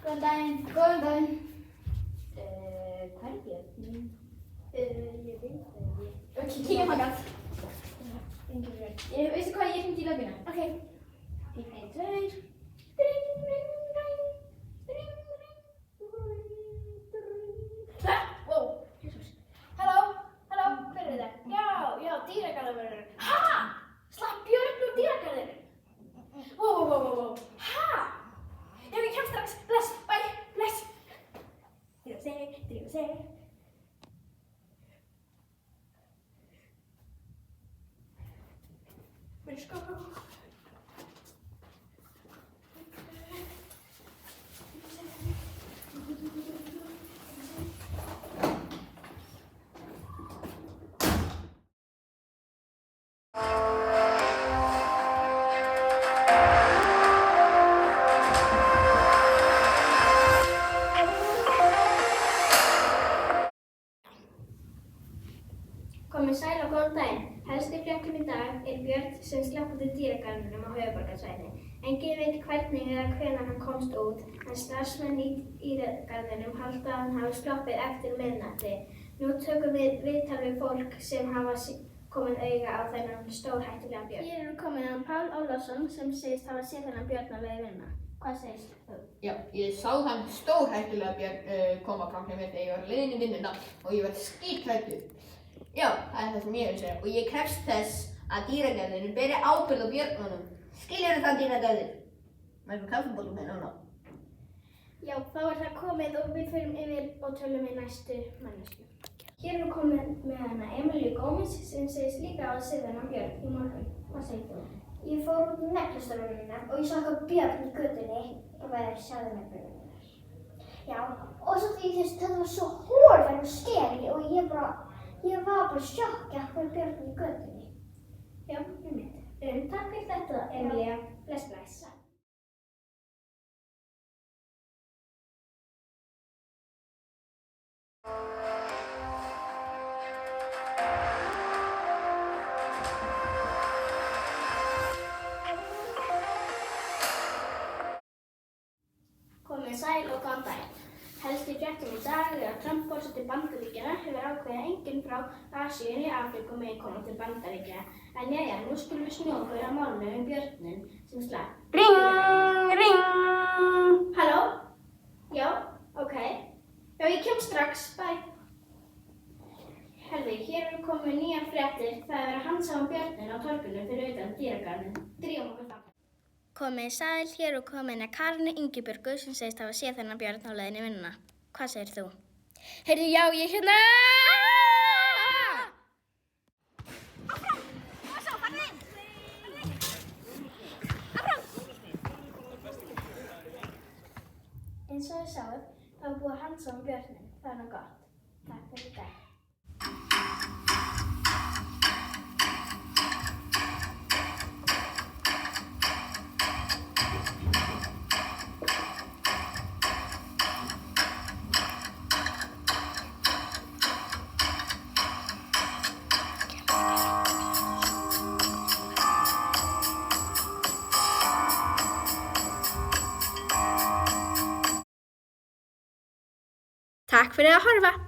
Góðan daginn. Góðan daginn. Hvað er Björn? Ég veit það ekki. Ok, kíkjum þangað. Veistu hvað, ég hringi í lögguna. Ok. 1, 2. Wow. Halló, hver er þetta? Já, dýragarðurinn. Ha? Slapp Björn úr dýragarðinum? Wow. Ha? Já, ég kem strax. Bless, bye, bless. Drífa sig. Let's go. Komið sæl og góðan daginn. Helstu fréttum í dag er Björn sem slapp út úr dýragarðinum á höfuðborgarsvæðinu. Enginn veit hvernig eða hvenær hann komst út, en starfsmenn í dýragarðinum halda að hann hafi sloppið eftir miðnætti. Nú tökum við viðtal við fólk sem hafa komið auga á þennan stórhættulega björn. Hér komið hann Pál Ólafsson sem segist hafa séð þennan björn á leið vinna. Hvað segist þú? Já, ég sá þann stórhættulega björn koma fram hjá mér þegar ég var á leiðinni í vinnuna og ég var skíthræddur. Já, það er það sem ég vil segja og ég krefst þess að dýragarðurinn beri ábyrgð á björnunum. Skilurðu það, dýragarður? Maður er kaffibollum hérna núna. Já, þá er það komið og við förum yfir og tölum við næstu mannesku. Hér komið með hana Emilíu Gómez sem segist líka að séð þennan björn í morgun. Hvað segir þú? Ég fór út í neglustofuna mína og ég sá eitthvað björn í götunni og verður sjáðu með björnum. Já, og svo því þetta var svo horfinn og skeri og ég var bara sjokkja fyrir björn í götunni. Já, einmitt. Takk fyrir þetta, Emilía. Bless. Komið sæl og góðan daginn. Helstu fréttum í dag er að Trump forseti Bandaríkjanna hefur ákveðið að enginn frá Asíu í Afríku megi koma til Bandaríkjanna. En jæja, nú skulum við snúa okkur að málinu björninn sem slapp. Ring! Halló? Já, ok. Já, ég kem strax. Bye. Herði, hér komið nýjar fréttir. Það er að handsama björninn á torginu fyrir utan dýragarðinn. Drífum okkur þangað. Komið sæl, hér komin að Karinu Ingibjörgu sem segist hafa séð þennan björn á leiðinni í vinnuna. Hvað segir þú? Heyrðu, já, ég hérna! Áfram! Og svo, farðu inn! Áfram! Eins og þið sáuð, þá er búið að handsama björninn. Það er nú gott. Takk fyrir í dag. Takk fyrir að horfa!